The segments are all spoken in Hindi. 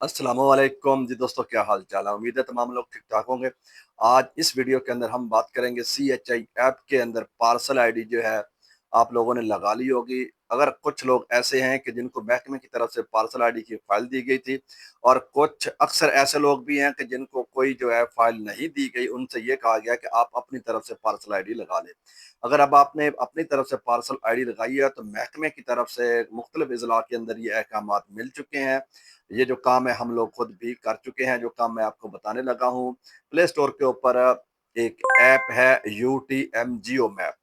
अस्सलामुअलैकुम जी दोस्तों, क्या हाल चाल है। उम्मीद है तमाम लोग ठीक ठाक होंगे। आज इस वीडियो के अंदर हम बात करेंगे CHI ऐप के अंदर पार्सल आईडी जो है आप लोगों ने लगा ली होगी। अगर कुछ लोग ऐसे हैं कि जिनको महकमे की तरफ से पार्सल आईडी की फाइल दी गई थी, और कुछ अक्सर ऐसे लोग भी हैं कि जिनको कोई जो है फाइल नहीं दी गई, उनसे ये कहा गया कि आप अपनी तरफ से पार्सल आईडी लगा लें। अगर अब आपने अपनी तरफ से पार्सल आईडी लगाई है तो महकमे की तरफ से मुख्तलिफ अजला के अंदर ये अहकामात मिल चुके हैं। ये जो काम है हम लोग खुद भी कर चुके हैं, जो काम मैं आपको बताने लगा हूँ। प्ले स्टोर के ऊपर एक ऐप है UTM जियो मैप।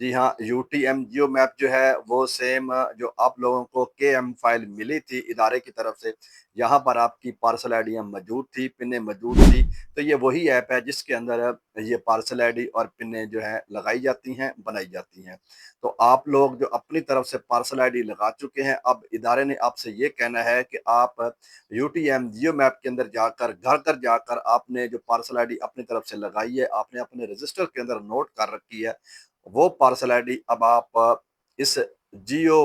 जी हाँ, यूटीएम जियो मैप जो है वो सेम जो आप लोगों को केएम फाइल मिली थी इदारे की तरफ से, यहाँ पर आपकी पार्सल आईडियाँ मौजूद थी, पिनें मौजूद थी। तो ये वही ऐप है जिसके अंदर ये पार्सल आईडी और पिनें जो है लगाई जाती हैं, बनाई जाती हैं। तो आप लोग जो अपनी तरफ से पार्सल आईडी लगा चुके हैं, अब इदारे ने आपसे ये कहना है कि आप यूटीएम जियो मैप के अंदर जाकर घर घर जाकर आपने जो पार्सल आईडी अपनी तरफ से लगाई है, आपने अपने रजिस्टर के अंदर नोट कर रखी है, वो पार्सल आईडी अब आप इस जियो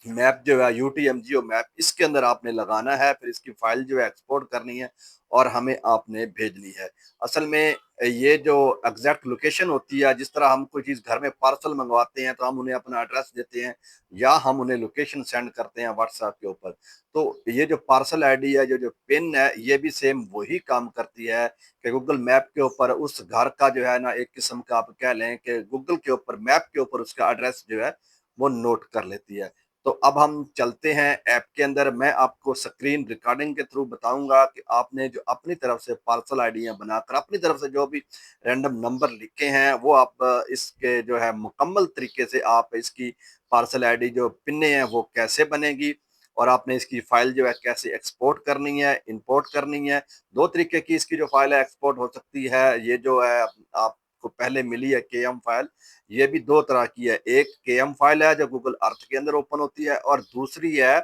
मैप जो है यूटीएम जियो मैप इसके अंदर आपने लगाना है। फिर इसकी फाइल जो है एक्सपोर्ट करनी है और हमें आपने भेजनी है। असल में ये जो एग्जैक्ट लोकेशन होती है, जिस तरह हम कोई चीज़ घर में पार्सल मंगवाते हैं तो हम उन्हें अपना एड्रेस देते हैं या हम उन्हें लोकेशन सेंड करते हैं व्हाट्सएप के ऊपर। तो ये जो पार्सल आईडी है, जो पिन है, ये भी सेम वही काम करती है कि गूगल मैप के ऊपर उस घर का जो है ना, एक किस्म का आप कह लें कि गूगल के ऊपर मैप के ऊपर उसका एड्रेस जो है वो नोट कर लेती है। तो अब हम चलते हैं ऐप के अंदर। मैं आपको स्क्रीन रिकॉर्डिंग के थ्रू बताऊंगा कि आपने जो अपनी तरफ से पार्सल आईडियां बनाकर अपनी तरफ से जो भी रैंडम नंबर लिखे हैं, वो आप इसके जो है मुकम्मल तरीके से आप इसकी पार्सल आईडी जो पिने हैं वो कैसे बनेगी, और आपने इसकी फाइल जो है कैसे एक्सपोर्ट करनी है, इंपोर्ट करनी है। दो तरीके की इसकी जो फाइल है एक्सपोर्ट हो सकती है। ये जो है आपको पहले मिली है केएम फाइल, ये भी दो तरह की है। एक केएम फाइल है जो गूगल अर्थ के अंदर ओपन होती है, और दूसरी है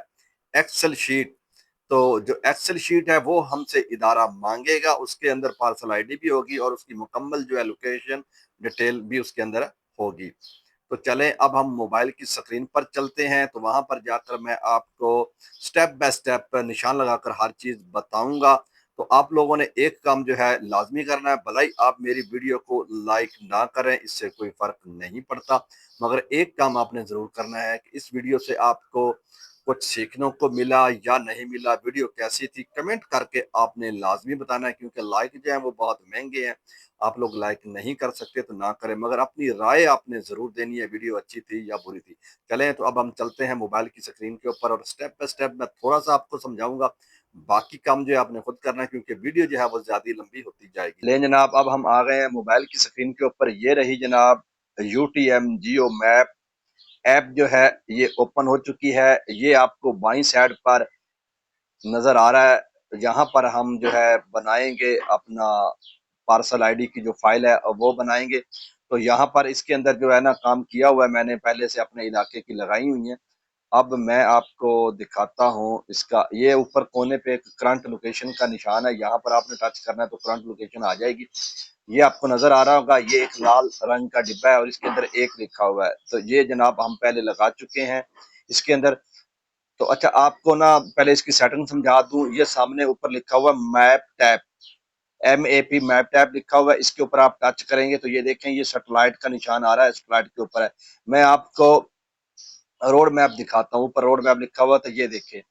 एक्सेल शीट। तो जो एक्सेल शीट है वो हमसे इदारा मांगेगा, उसके अंदर पार्सल आईडी भी होगी और उसकी मुकम्मल जो है लोकेशन डिटेल भी उसके अंदर होगी। तो चलें अब हम मोबाइल की स्क्रीन पर चलते हैं, तो वहां पर जाकर मैं आपको स्टेप बाय स्टेप निशान लगाकर हर चीज बताऊंगा। तो आप लोगों ने एक काम जो है लाजमी करना है, भलाई आप मेरी वीडियो को लाइक ना करें, इससे कोई फर्क नहीं पड़ता, मगर एक काम आपने जरूर करना है कि इस वीडियो से आपको कुछ सीखने को मिला या नहीं मिला, वीडियो कैसी थी, कमेंट करके आपने लाजमी बताना है, क्योंकि लाइक जो है वो बहुत महंगे हैं। आप लोग लाइक नहीं कर सकते तो ना करें, मगर अपनी राय आपने जरूर देनी है, वीडियो अच्छी थी या बुरी थी। चलें तो अब हम चलते हैं मोबाइल की स्क्रीन के ऊपर, और स्टेप बाय स्टेप मैं थोड़ा सा आपको समझाऊंगा। बाकी काम जो है आपने खुद करना है, क्योंकि वीडियो जो है वो ज्यादा लंबी होती जाएगी। ले जनाब, अब हम आ गए हैं मोबाइल की स्क्रीन के ऊपर। ये रही जनाब यूटीएम जियो मैप ऐप जो है ये ओपन हो चुकी है। ये आपको बाईं साइड पर नजर आ रहा है। यहाँ पर हम जो है बनाएंगे अपना पार्सल आईडी की जो फाइल है वो बनाएंगे। तो यहाँ पर इसके अंदर जो है ना काम किया हुआ है, मैंने पहले से अपने इलाके की लगाई हुई है। अब मैं आपको दिखाता हूँ इसका। ये ऊपर कोने पे एक करंट लोकेशन का निशान है, यहाँ पर आपने टच करना है तो करंट लोकेशन आ जाएगी। ये आपको नजर आ रहा होगा, ये एक लाल रंग का डिब्बा है और इसके अंदर एक लिखा हुआ है। तो ये जनाब हम पहले लगा चुके हैं इसके अंदर। तो अच्छा, आपको ना पहले इसकी सेटिंग समझा दूं। ये सामने ऊपर लिखा हुआ map tap, MAP map tap लिखा हुआ है। इसके ऊपर आप टच करेंगे तो ये देखें, ये सैटेलाइट का निशान आ रहा है, सैटेलाइट के ऊपर है। मैं आपको रोड मैप दिखाता हूँ। ऊपर रोड मैप लिखा हुआ, तो ये देखें।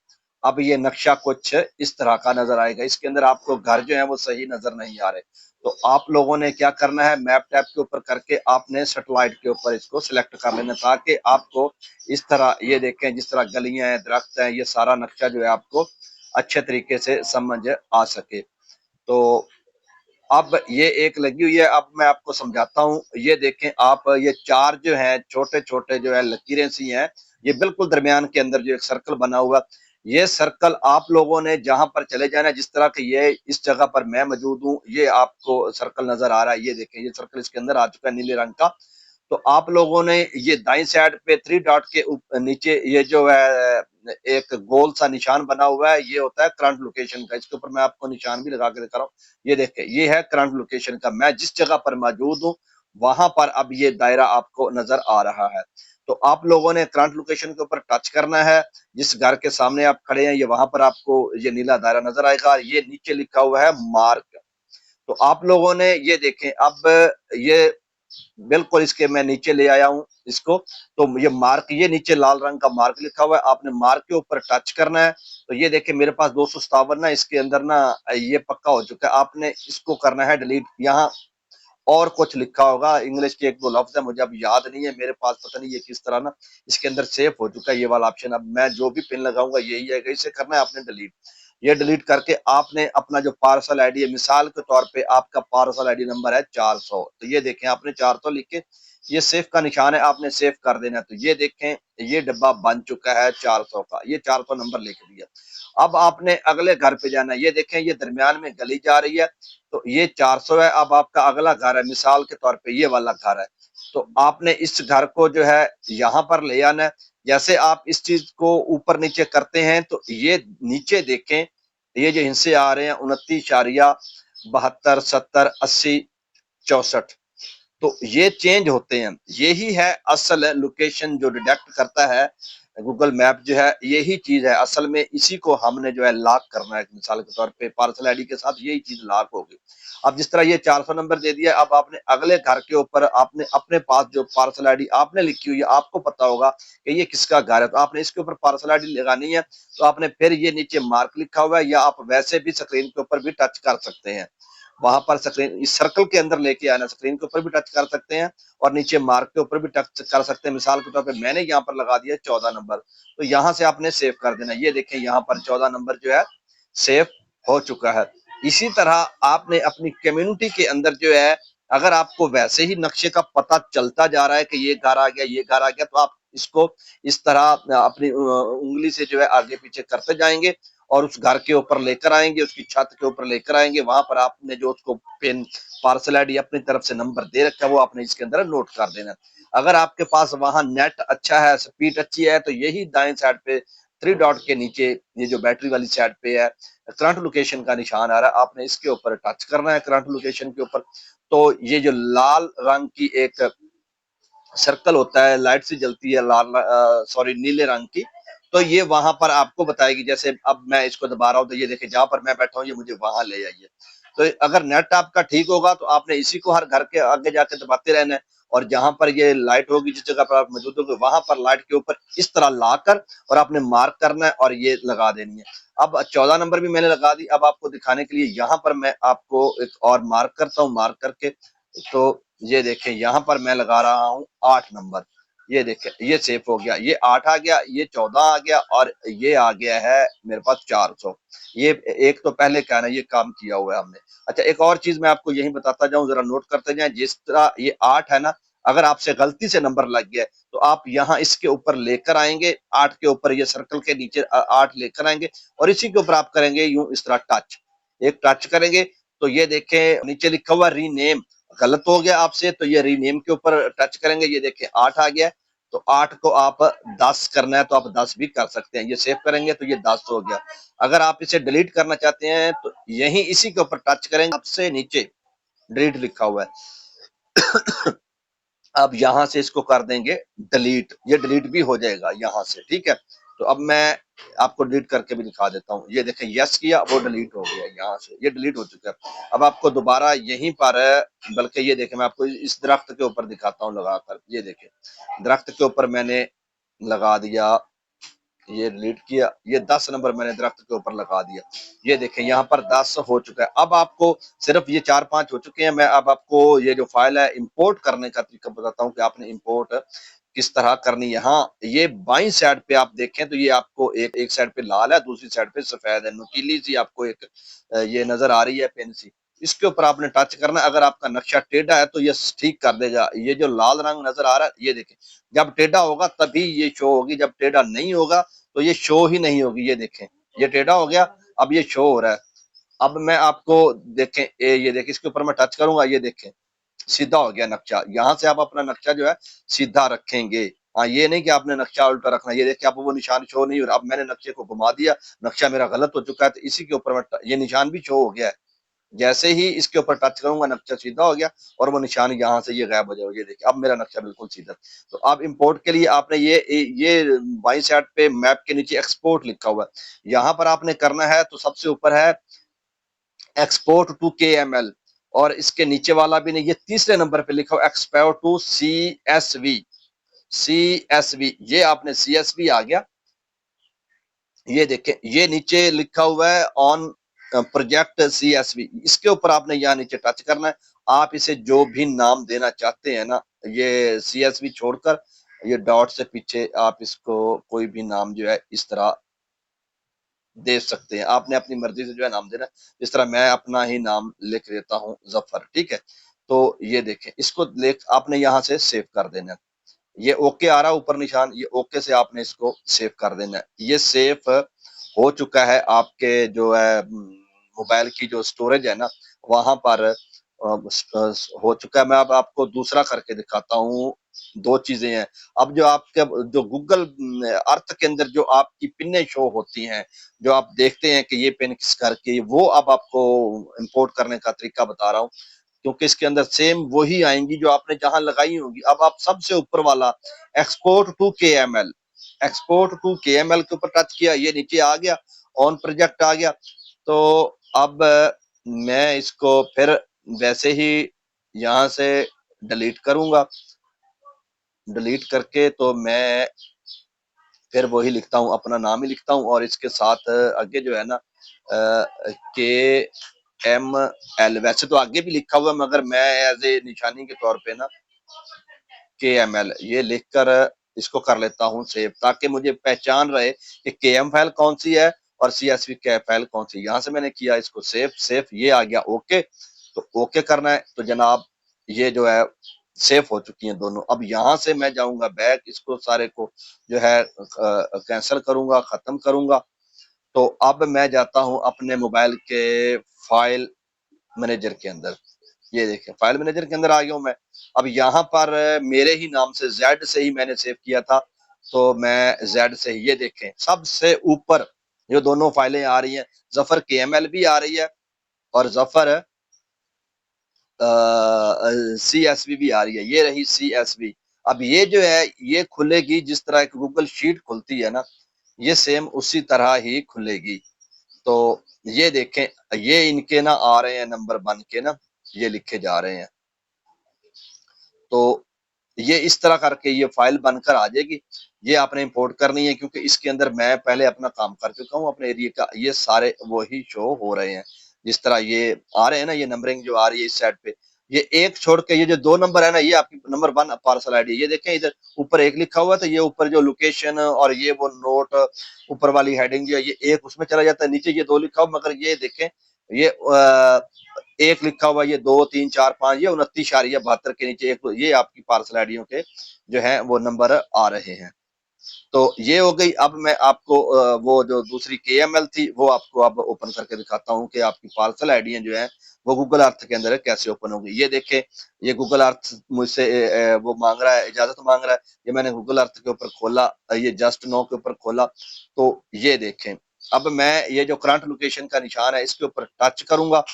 अब ये नक्शा कुछ इस तरह का नजर आएगा। इसके अंदर आपको घर जो है वो सही नजर नहीं आ रहे। तो आप लोगों ने क्या करना है, मैप टैप के ऊपर करके आपने सैटेलाइट के ऊपर इसको सिलेक्ट कर लेना, ताकि आपको इस तरह ये देखें, जिस तरह गलियां हैं, दरख्त हैं, ये सारा नक्शा जो है आपको अच्छे तरीके से समझ आ सके। तो अब ये एक लगी हुई है। अब मैं आपको समझाता हूँ। ये देखें आप, ये चार जो है छोटे छोटे जो है लकीरें सी हैं, ये बिल्कुल दरमियान के अंदर जो एक सर्कल बना हुआ, ये सर्कल आप लोगों ने जहां पर चले जाना है। जिस तरह के ये इस जगह पर मैं मौजूद हूँ, ये आपको सर्कल नजर आ रहा है। ये देखें, ये सर्कल इसके अंदर आ चुका है नीले रंग का। तो आप लोगों ने ये दाईं साइड पे थ्री डॉट के नीचे ये जो है एक गोल सा निशान बना हुआ है, ये होता है करंट लोकेशन का। इसके ऊपर मैं आपको निशान भी लगा के दिखा रहा हूँ। ये देखें, ये है करंट लोकेशन का। मैं जिस जगह पर मौजूद हूँ वहां पर अब ये दायरा आपको नजर आ रहा है। तो आप लोगों ने करंट लोकेशन के ऊपर टच करना है। जिस घर के सामने आप खड़े हैं ये वहां पर आपको ये नीला दायरा नजर आएगा, ये नीचे लिखा हुआ है मार्क। तो आप लोगों ने ये देखें, अब ये बिल्कुल इसके मैं नीचे ले आया हूं इसको। तो ये मार्क, ये नीचे लाल रंग का मार्क लिखा हुआ है, आपने मार्क के ऊपर टच करना है। तो ये देखिए मेरे पास 257 ना इसके अंदर ना ये पक्का हो चुका है। आपने इसको करना है डिलीट। यहाँ और कुछ लिखा होगा, इंग्लिश के एक दो लफ्ज है, मुझे अब याद नहीं है मेरे पास, पता नहीं ये किस तरह ना इसके अंदर सेव हो चुका है ये वाला ऑप्शन। अब मैं जो भी पिन लगाऊंगा यही है, इसे करना है आपने डिलीट। ये डिलीट करके आपने अपना जो पार्सल आईडी है, मिसाल के तौर पे आपका पार्सल आईडी नंबर है 400, तो ये देखें आपने 400 लिख के ये सेव का निशान है, आपने सेव कर देना। तो ये देखें ये डब्बा बन चुका है 400 का, ये 400 नंबर लिख दिया। अब आपने अगले घर पे जाना है, ये देखें ये दरमियान में गली जा रही है, तो ये 400 है। अब आपका अगला घर है, मिसाल के तौर पे ये वाला घर है, तो आपने इस घर को जो है यहाँ पर ले आना है। जैसे आप इस चीज को ऊपर नीचे करते हैं तो ये नीचे देखें, ये जो हिस्से आ रहे हैं 29/72 70 80 64, तो ये चेंज होते हैं। यही है असल लोकेशन जो डिटेक्ट करता है गूगल मैप जो है, यही चीज है असल में। इसी को हमने जो है लॉक करना है, मिसाल के तौर पे पार्सल आईडी के साथ यही चीज लॉक होगी। अब जिस तरह ये 400 नंबर दे दिया, अब आपने अगले घर के ऊपर आपने अपने पास जो पार्सल आईडी आपने लिखी हुई है, आपको पता होगा कि ये किसका घर है, तो आपने इसके ऊपर पार्सल आईडी लगानी है। तो आपने फिर ये नीचे मार्क लिखा हुआ है, या आप वैसे भी स्क्रीन के ऊपर भी टच कर सकते हैं। वहां पर स्क्रीन इस सर्कल के अंदर लेके आना, स्क्रीन के ऊपर भी टच कर सकते हैं और नीचे मार्क के ऊपर भी टच कर सकते हैं। मिसाल के तौर पे मैंने यहाँ पर लगा दिया 14 नंबर, तो यहाँ से आपने सेव कर देना। ये देखें यहाँ पर 14 नंबर जो है सेव हो चुका है। इसी तरह आपने अपनी कम्युनिटी के अंदर जो है, अगर आपको वैसे ही नक्शे का पता चलता जा रहा है कि ये घर आ गया ये घर आ गया, तो आप इसको इस तरह अपनी उंगली से जो है आगे पीछे करते जाएंगे और उस घर के ऊपर लेकर आएंगे, उसकी छत के ऊपर लेकर आएंगे। वहां पर आपने जो उसको पिन पार्सल आईडी अपनी तरफ से नंबर दे रखा है वो आपने इसके अंदर नोट कर देना। अगर आपके पास वहां नेट अच्छा है, स्पीड अच्छी है, तो यही दाएं साइड पे 3 डॉट के नीचे ये जो बैटरी वाली साइड पे है करंट लोकेशन का निशान आ रहा है, आपने इसके ऊपर टच करना है करंट लोकेशन के ऊपर। तो ये जो लाल रंग की एक सर्कल होता है, लाइट सी जलती है लाल सॉरी नीले रंग की, तो ये वहां पर आपको बताएगी। जैसे अब मैं इसको दबा रहा हूँ तो ये देखिए जहां पर मैं बैठा हूँ ये मुझे वहां ले आइए। तो अगर नेट आपका ठीक होगा तो आपने इसी को हर घर के आगे जाके दबाते रहना है, और जहां पर ये लाइट होगी जिस जगह पर आप मौजूद होंगे वहां पर लाइट के ऊपर इस तरह लाकर और आपने मार्क करना है और ये लगा देनी है। अब 14 नंबर भी मैंने लगा दी। अब आपको दिखाने के लिए यहाँ पर मैं आपको एक और मार्क करता हूँ, मार्क करके तो ये देखें यहाँ पर मैं लगा रहा हूँ 8 नंबर। ये देखें ये सेफ हो गया, ये 8 आ गया, ये 14 आ गया और ये आ गया है मेरे पास 400। ये एक तो पहले क्या ना ये काम किया हुआ है हमने। अच्छा एक और चीज मैं आपको यही बताता जाऊं, जरा नोट करते जाएं। जिस तरह ये 8 है ना, अगर आपसे गलती से नंबर लग गया तो आप यहाँ इसके ऊपर लेकर आएंगे, 8 के ऊपर ये सर्कल के नीचे 8 लेकर आएंगे और इसी के ऊपर आप करेंगे यूं इस तरह टच, एक टच करेंगे तो ये देखें नीचे लिखा हुआ रीनेम, गलत हो गया आपसे तो ये रीनेम के ऊपर टच करेंगे, ये देखें 8 आ गया। तो 8 को आप 10 करना है तो आप 10 भी कर सकते हैं, ये सेव करेंगे तो ये 10 हो गया। अगर आप इसे डिलीट करना चाहते हैं तो यही इसी के ऊपर टच करेंगे, आपसे नीचे डिलीट लिखा हुआ है। अब यहाँ से इसको कर देंगे डिलीट, ये डिलीट भी हो जाएगा यहाँ से, ठीक है। तो अब मैं आपको डिलीट करके भी दिखा देता हूँ। ये देखें यस किया वो डिलीट हो गया, यहाँ से ये डिलीट हो चुका है। अब आपको दोबारा यहीं पर बल्कि ये देखें मैं आपको इस दरख्त के ऊपर दिखाता हूँ लगाकर। ये देखें दरख्त के ऊपर मैंने लगा दिया, ये डिलीट किया, ये 10 नंबर मैंने दरख्त के ऊपर लगा दिया। ये देखें यहाँ पर 10 हो चुका है। अब आपको सिर्फ ये 4-5 हो चुके हैं। मैं अब आपको ये जो फाइल है इंपोर्ट करने का तरीका बताता हूँ कि आपने इंपोर्ट किस तरह करनी है। यहाँ ये बाईं साइड पे आप देखें तो ये आपको एक साइड पे लाल है, दूसरी साइड पे सफेद है, नुकीली सी आपको एक ये नजर आ रही है पेन सी, इसके ऊपर आपने टच करना। अगर आपका नक्शा टेढ़ा है तो ये ठीक कर देगा। ये जो लाल रंग नजर आ रहा है ये देखें, जब टेढ़ा होगा तभी ये शो होगी, जब टेढ़ा नहीं होगा तो ये शो ही नहीं होगी। ये देखें ये टेढ़ा हो गया, अब ये शो हो रहा है। अब मैं आपको देखें ये देखें इसके ऊपर मैं टच करूंगा, ये देखें सीधा हो गया नक्शा। यहाँ से आप अपना नक्शा जो है सीधा रखेंगे। हाँ ये नहीं कि आपने नक्शा उल्टा रखना। ये देखिए आप वो निशान शो नहीं हो रहा। अब मैंने नक्शे को घुमा दिया, नक्शा मेरा गलत हो चुका है तो इसी के ऊपर ये निशान भी शो हो गया है। जैसे ही इसके ऊपर टच करूंगा नक्शा सीधा हो गया और वो निशान यहाँ से ये गायब हो जाएगा। ये देखिए अब मेरा नक्शा बिल्कुल सीधा। तो अब इंपोर्ट के लिए आपने ये बाई साइड पे मैप के नीचे एक्सपोर्ट लिखा हुआ है, यहाँ पर आपने करना है तो सबसे ऊपर है एक्सपोर्ट टू KML, और इसके नीचे वाला भी नहीं, ये तीसरे नंबर पे लिखा हुआ एक्सपोर्ट टू CSV। CSV ये आपने CSV आ गया, ये देखें ये नीचे लिखा हुआ है ऑन प्रोजेक्ट CSV, इसके ऊपर आपने यहाँ नीचे टच करना है। आप इसे जो भी नाम देना चाहते हैं ना, ये CSV छोड़कर ये डॉट से पीछे आप इसको कोई भी नाम जो है इस तरह दे सकते हैं। आपने अपनी मर्जी से जो है नाम देना है, जिस तरह मैं अपना ही नाम लिख देता हूँ जफर, ठीक है। तो ये देखें इसको लेख आपने यहाँ से सेव कर देना है। ये ओके आ रहा है ऊपर निशान, ये ओके से आपने इसको सेव कर देना है। ये सेव हो चुका है आपके जो है मोबाइल की जो स्टोरेज है ना वहां पर हो चुका है। मैं अब आपको दूसरा करके दिखाता हूँ। दो चीजें हैं। अब जो आपके जो गूगल अर्थ के अंदर जो आपकी पिनें शो होती हैं, जो आप देखते हैं कि ये पिन किस घर की, वो अब आपको इंपोर्ट करने का तरीका बता रहा हूँ, क्योंकि इसके अंदर सेम वही आएंगी जो आपने जहां लगाई होंगी। अब आप सबसे ऊपर वाला export to KML, export to KML के ऊपर टच किया, ये नीचे आ गया, ऑन प्रोजेक्ट आ गया। तो अब मैं इसको फिर वैसे ही यहां से डिलीट करूंगा। डिलीट करके तो मैं फिर वही लिखता हूँ, अपना नाम ही लिखता हूँ, और इसके साथ आगे जो है ना KML, वैसे तो आगे भी लिखा हुआ है मगर मैं एज ए निशानी के तौर पे ना KML ये लिखकर इसको कर लेता हूँ सेव, ताकि मुझे पहचान रहे कि KM फाइल कौन सी है और CSV के फाइल कौन सी। यहाँ से मैंने किया इसको सेव, सेव ये आ गया ओके। तो ओके करना है तो जनाब ये जो है सेव हो चुकी हैं दोनों। अब यहाँ से मैं जाऊंगा बैक, इसको सारे को जो है कैंसिल करूंगा, खत्म करूंगा। तो अब मैं जाता हूँ अपने मोबाइल के फाइल मैनेजर के अंदर। ये देखें फाइल मैनेजर के अंदर आ गया हूं मैं। अब यहाँ पर मेरे ही नाम से जेड से ही मैंने सेव किया था, तो मैं जेड से ही, ये देखें सबसे ऊपर जो दोनों फाइलें आ रही हैं, जफर KML भी आ रही है और जफर CSV भी आ रही है। ये रही CSV। अब ये जो है ये खुलेगी जिस तरह एक गूगल शीट खुलती है ना, ये सेम उसी तरह ही खुलेगी। तो ये देखें ये इनके ना आ रहे हैं नंबर बन के ना, ये लिखे जा रहे हैं। तो ये इस तरह करके ये फाइल बनकर आ जाएगी। ये आपने इंपोर्ट करनी है, क्योंकि इसके अंदर मैं पहले अपना काम कर चुका हूँ अपने एरिया का। ये सारे वही शो हो रहे हैं जिस तरह ये आ रहे हैं ना, ये नंबरिंग जो आ रही है इस साइड पे, ये एक छोड़ के ये जो दो नंबर है ना, ये आपकी नंबर 1 पार्सल आईडी। ये देखें इधर ऊपर एक लिखा हुआ था, ये ऊपर जो लोकेशन और ये वो नोट ऊपर वाली हेडिंग जो है ये एक उसमें चला जाता है, नीचे ये 2 लिखा हुआ, मगर ये देखें ये एक लिखा हुआ, ये 2 3 4 5, ये 29.72 के नीचे एक, ये आपकी पार्सल आईडियों के जो है वो नंबर आ रहे हैं। तो ये हो गई। अब मैं आपको वो जो दूसरी KML थी वो आपको अब ओपन करके दिखाता हूँ कि आपकी पार्सल आईडियां जो है वो गूगल अर्थ के अंदर कैसे ओपन होगी। ये देखें ये गूगल अर्थ मुझसे वो मांग रहा है, इजाजत मांग रहा है। ये मैंने गूगल अर्थ के ऊपर खोला, ये जस्ट नो के ऊपर खोला, तो ये देखें अब मैं ये जो करंट लोकेशन का निशान है इसके ऊपर टच करूंगा,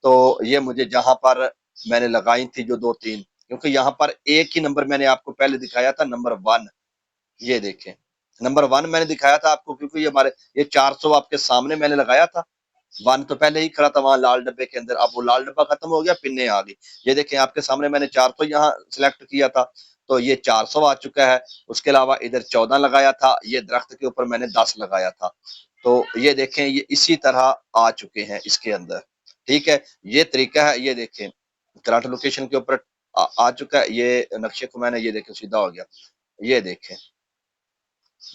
तो ये मुझे जहां पर मैंने लगाई थी जो 2 3, क्योंकि यहाँ पर एक ही नंबर मैंने आपको पहले दिखाया था, नंबर 1। ये देखें नंबर 1 मैंने दिखाया था आपको, क्योंकि ये हमारे ये 400 आपके सामने मैंने लगाया था। 1 तो पहले ही खड़ा था वहां लाल डब्बे के अंदर, अब वो लाल डब्बा खत्म हो गया, पिन्ने आ गई। ये देखें आपके सामने मैंने 400 यहाँ सिलेक्ट किया था, तो ये 400 आ चुका है। उसके अलावा इधर 14 लगाया था, ये दरख्त के ऊपर मैंने 10 लगाया था। तो ये देखें ये इसी तरह आ चुके हैं इसके अंदर, ठीक है। ये तरीका है। ये देखें करंट लोकेशन के ऊपर आ चुका है। ये नक्शे को मैंने ये देखें सीधा हो गया। ये देखें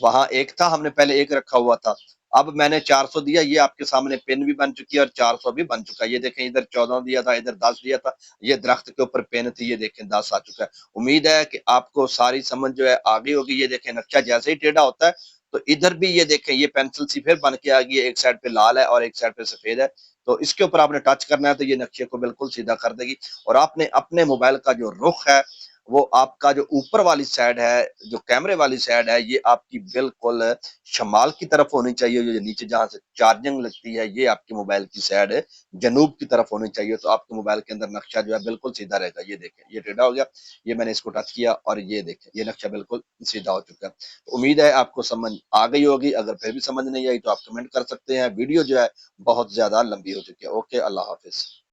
वहां एक था, हमने पहले एक रखा हुआ था, अब मैंने 400 दिया, ये आपके सामने पेन भी बन चुकी है और 400 भी बन चुका है। ये देखें इधर 14 दिया था, इधर 10 दिया था, ये दरख्त के ऊपर पेन थी, ये देखें 10 आ चुका है। उम्मीद है कि आपको सारी समझ जो है आ गई होगी। ये देखें नक्शा जैसे ही टेढ़ा होता है तो इधर भी ये देखें ये पेंसिल सी फिर बन के आ गई है, एक साइड पे लाल है और एक साइड पे सफेद है। तो इसके ऊपर आपने टच करना है तो ये नक्शे को बिल्कुल सीधा कर देगी, और आपने अपने मोबाइल का जो रुख है वो आपका जो ऊपर वाली साइड है, जो कैमरे वाली साइड है, ये आपकी बिल्कुल शमाल की तरफ होनी चाहिए। जो नीचे जहाँ से चार्जिंग लगती है, ये आपके मोबाइल की साइड जनूब की तरफ होनी चाहिए। तो आपके मोबाइल के अंदर नक्शा जो है बिल्कुल सीधा रहेगा। ये देखें, ये टेढ़ा हो गया, ये मैंने इसको टच किया और ये देखें, ये नक्शा बिल्कुल सीधा हो चुका है। तो उम्मीद है आपको समझ आ गई होगी। अगर फिर भी समझ नहीं आई तो आप कमेंट कर सकते हैं। वीडियो जो है बहुत ज्यादा लंबी हो चुकी है। ओके, अल्लाह हाफिज।